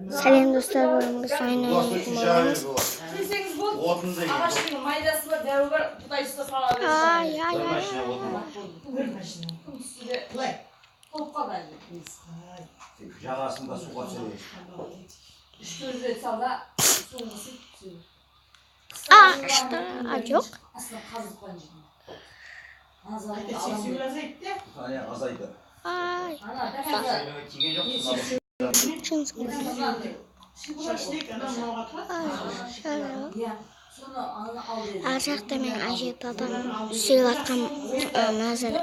Сәлем достар, бүгінгі сайын ойнаймыз. Bilseniz bu ağaçların maydası var, devi var, tutayısı da sağlar. Ay. Topla bence. Жағасында суға түседі. Üstünüzde salda soğuması tutuyor. İşte acık. Aslında kazık bence. Hani azaydı. Ay. Kigen yok. Ар жақта мен әже татам сүйіп атқан назар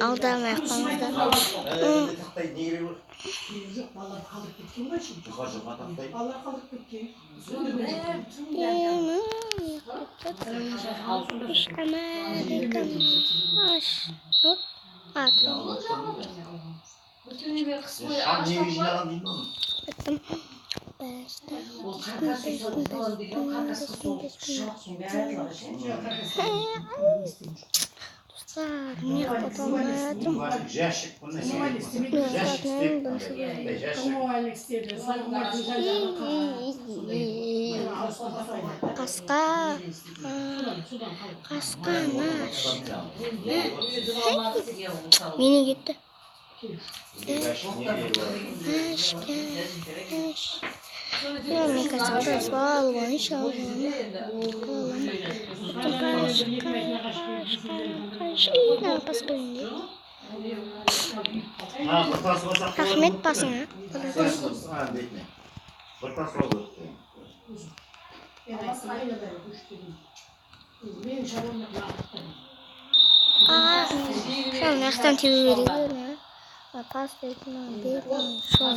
аудармай қойыңыздар. Не потом Mini gitti. Мне кажется, свал, вон еще. Рахмет басыңа. Şu mekten TV veriyor ne? Pas bekliyorum. Şu an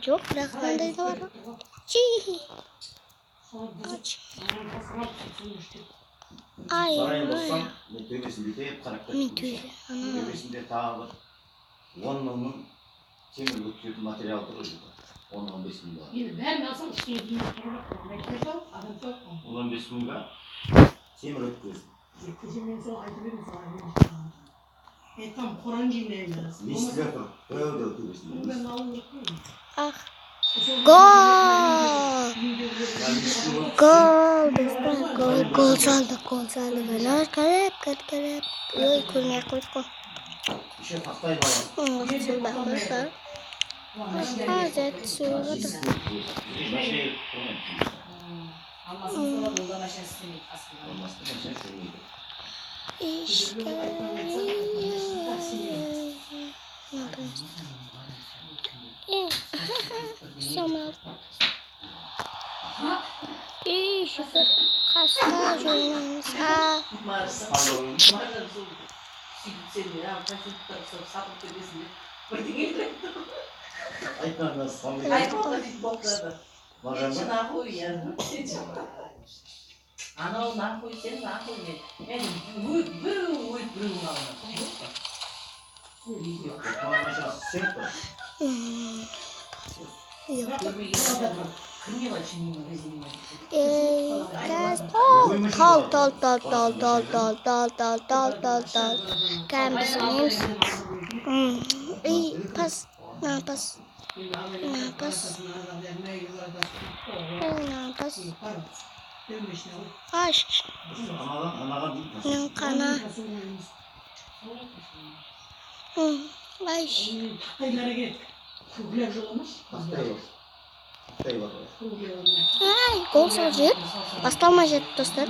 çok rakımdaydı var. Ay. Төбесінде тағы 10 мыңның темір өткізетін материал тұр еді. 10-15 мыңға. Он 15 мыңға темір өткізді. Tam Kur'an cümleyle. Listler тұр. Öyle төбесінде. Ах. Gol! Gol saldı. Kalep. Ой, көрмей қойдық. Еще тақтай балам. Сұрбақлар. Азат сұрғыды. Şoför hasta joylamamız. Tol. Kan bisnis. Pas. Aş. Yang kana. Aş. Ay, gol salacak. Bastalmayacak dostlar.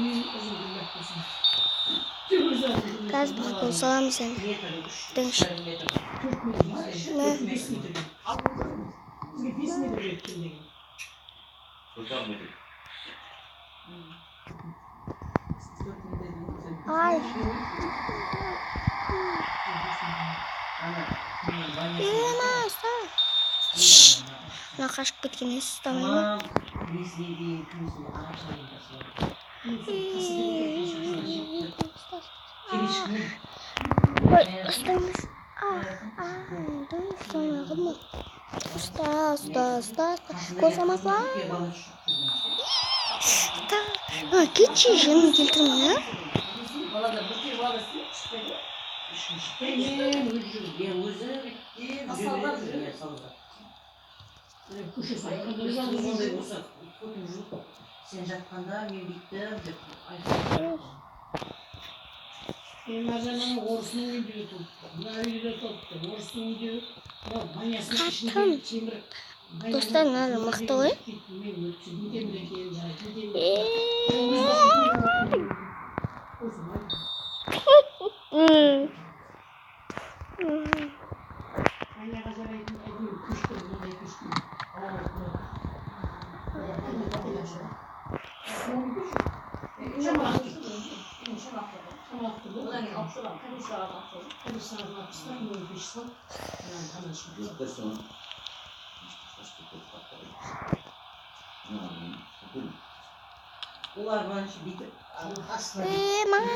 Gaz bak gol salam sen. Dönüş. Ne? Ay. Nah, kaşık bitkini istemem. Islanmış. Usta. Kozamaklar. Geçi canım getirme ya. Көше сайын Сондай болса, көтім жоқ. Сен жатқанда мен бүйттім деп айтып. Маржанның орысының үйде өтіп, мына үйде тұрыпты, орыстың үйде мынау банясының Қатын. ішінде темір. Достар, мынаны мықты ғой. Мен өтсем, темір екенін Баняға жарайтын әдейі күшті, мынандай күшті. одан кейін алып шығамын комиссияға Yurtta son Олар маншы бүйтіп, астына Мама.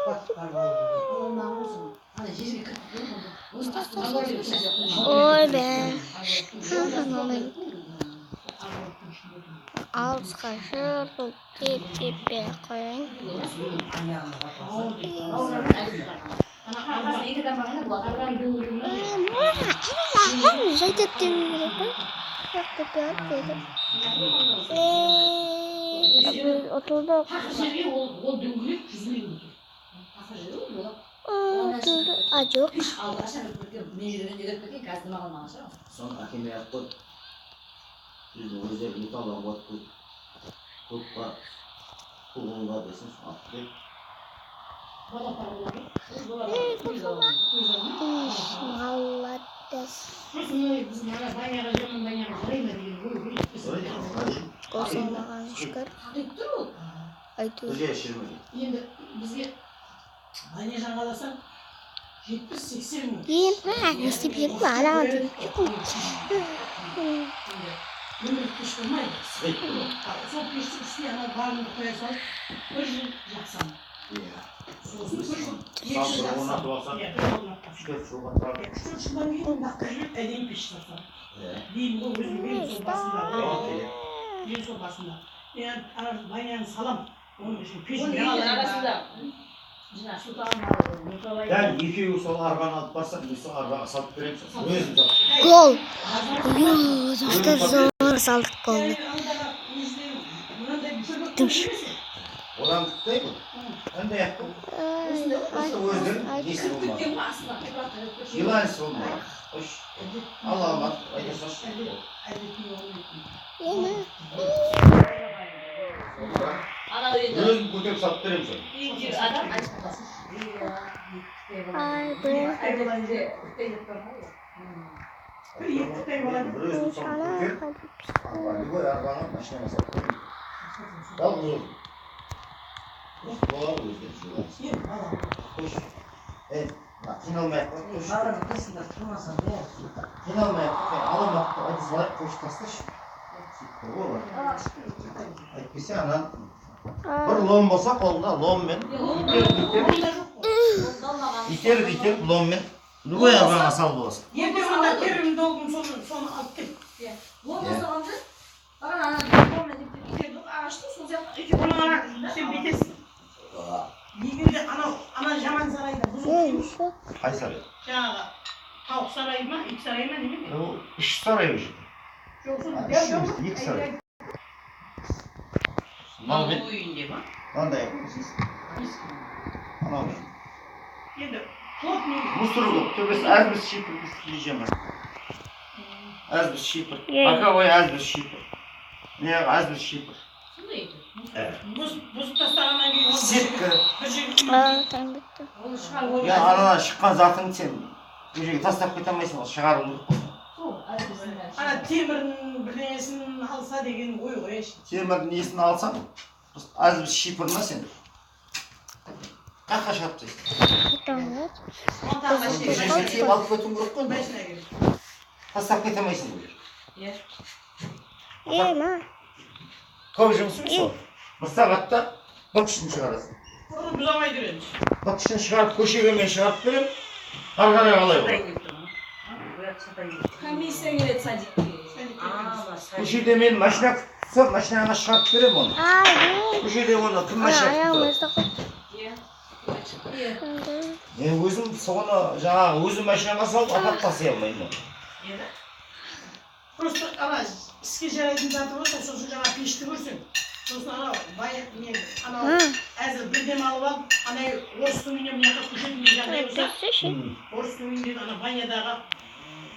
батып қалып. Онdan olsun. Hani жерге кіріп Ой бе. Алысқа жүріп деп қойын. Жайдап деу керек па? Жоқ деп деді. Отылды. жерге ол дөңгелек жүзілген отыр. Отылды. А жоқ. son akime yaptı. Yüzde özel bir talan battı. Tutma. Kulunla desin attı. Молодец. Біздің ана баняға жаман баняға жарай ма деген ой Öyle mi? Қосылмаған шүкір. Айту. Öyle yaşırmadı. енді бізге баня жаңаласаң 70-80 мың. Ең не істеп едім алады. Өмір пеш болмайды. Sıkıntı yok. Сол пештің үстіне ана барымды қоя салып, бір жыл жақсам. Ya. Сосын бір жыл, Sağ ol, ona duasın. бір жыл орнатпас. Şükür şu kadar. 3-4 жылдан кейін мынаққа жүріп әдейі пеш жасам. Ya. Деймін ғой өзім мен сол басында. Okey. Мен сол басында. Мен ана баняны салам. Оның үшін пеш арасында жаңа су тағам Yani iki sol arabanı alıp barsak, bir sol arabaya salıp vereyim sana. Özüm salıp. Гол. Йоо, достар зор салдық голды. Olan değil mi? Ben de yaptım. Nasıl özüm? Neyse olmadı. Yılan olmadı. Hoş. Allah'a bak. Haydi hoş. Ема. ана үйде Özüm kötü salıp vereyim sana. адам айтып Ай, бе. Bir özüm salıp vereyim. Hadi koy arabana başına salıp vereyim. Al bunu. Dolar özüm. Hoş. Evet. Kınalmayak var. Hoş. Bağırып қасында тұрмаса бәрі. Kınalmayak var. Alamak. Hadi salak koş taslaş. Olur. Aytpese anan. Bir lom bolsa kolda lom men. İter lom men. Любой арбаға салып аласың. Ертең анда терімді олдым соны алып кел. болмаса қалды маған ана итерді ағашты сол жақта Оның ана сен бүйтесің. Егерде ана жаман сарайда бұзық дейміз. Қай сарай? Жаңағы тауық сарайы ма, ит сарайы ма неме? Ол үш сарай уже. Жоқ, сол Екі сарай. Мал бет. Үйінде ма? Мынандай. Анау. енді плотный Мусор көп. Төбесі әрбір шипір күйжемір. Әрбір шипір. Боковой әрбір шипір. Неғі әрбір шипір. бұзып тастағаннан кейін ол Сеткі. бір жерге Таң бітті. оны шығарып Я анадан шыққан затың сен бұл жерге тастап кете алмайсың, ол шығару керек. ана темірдің бірдеңесін алса деген ой ғой әшейін. Темірдің несін алсаң, әрбір шипір ма сен? Қаққа шығарып тастайсың. Таң Монтажға Бұл жерге тиіп алып кетуің керек қой. машина керек. Тастап кете алмайсың бұл жерге. Ема. Көп жұмысың сол. Bir сағатта бір кішін шығарасың. Оны бұза алмай жүреміз. Bir kişini шығарып, көшеге мен шығарып берем. Ары қарай қалай болады? комиссия келеді садикке Көшеде мен машина күтсем, машинаға шығарып берем оны. Ай, Көшеде оны кім ана машина аяғым күтті? өсті қой. Мен өзім соны жаңағы өзім машинаға салып апат тастай алмаймын. Просто ana iske jarayın zatı olsa sosu cana pişti vursun. Sosu ana bayağı ne ana azı bir dem alıp al ana orsun inem yakıp kuşetmeyeceğim ne olsa. Orsun inem ana banyadaga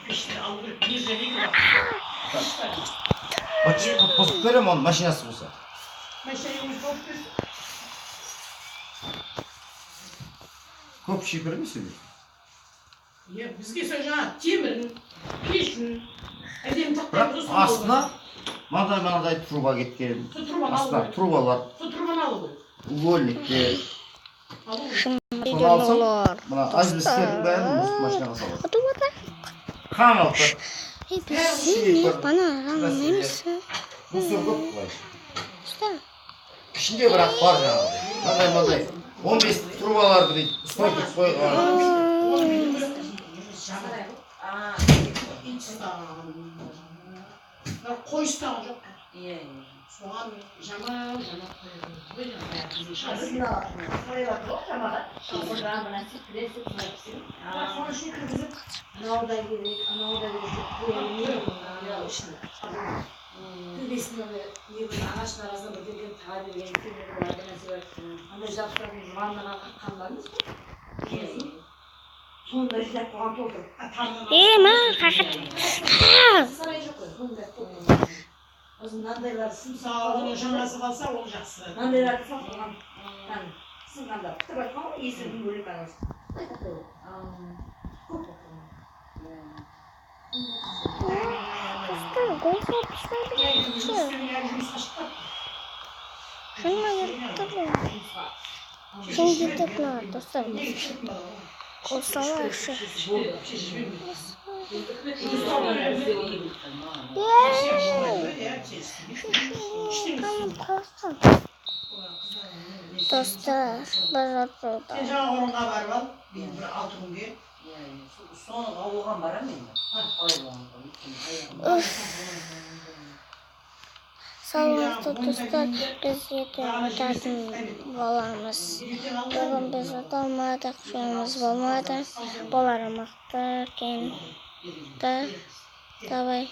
pişti alır bir zeli var. Açık bozuk verem onun maşinası olsa. Meşeyi koptu. Көп şey verir misin? Ya bizge söyleyeceğim temirin pişin. Edem Bırak taktığı aslında manaday truba gitken. Aslında trubalar Tuturman alıyor. uvollikte. Şimdi Sonra alsam diyorlar. buna azbestlerin dayanır maşinana salar. Hadi bakalım. Kan altı. Hepsi bana anlamışsın. Bu soru көп var. İşte. İçinde bırak var ya. Manaday. 15 trubalar dedi. Soy. Aa, Koysta hocam. iyi. Soğan, jama. Aslında oraya bak, ama buradan bana sürpriz etmek. Sonra şey kızım. Ana orada gidiyor, ana orada gidiyor. Ya işte. Bilesinde yılın ağaçlar arasında bir tabir yönetimi var. Ama Japonya'nın varlığına kanlarımız mı? Sonunda işte puan oldu. Ma, kakak. Sarayacak o. O zaman nandaylarsın. Sağ olun hocam nasıl kalsa olacaksın. Nandaylarsın falan. Yani sınırdan da. Tabii ama iyisini böyle kalırsın. Kızlar, golf yapmışlar. Şununla yırttılar. Şimdi yırttılar dostlar. Olsalar şu. Dostlar, ben burada. Geçen onun haber var. Bir altın diye. Sonra avuğan var mı? Sağlıklı dostlar, biz yedim balamız. Bugün biz olmadık, şeyimiz olmadı. Balarımızda, kendi, davay.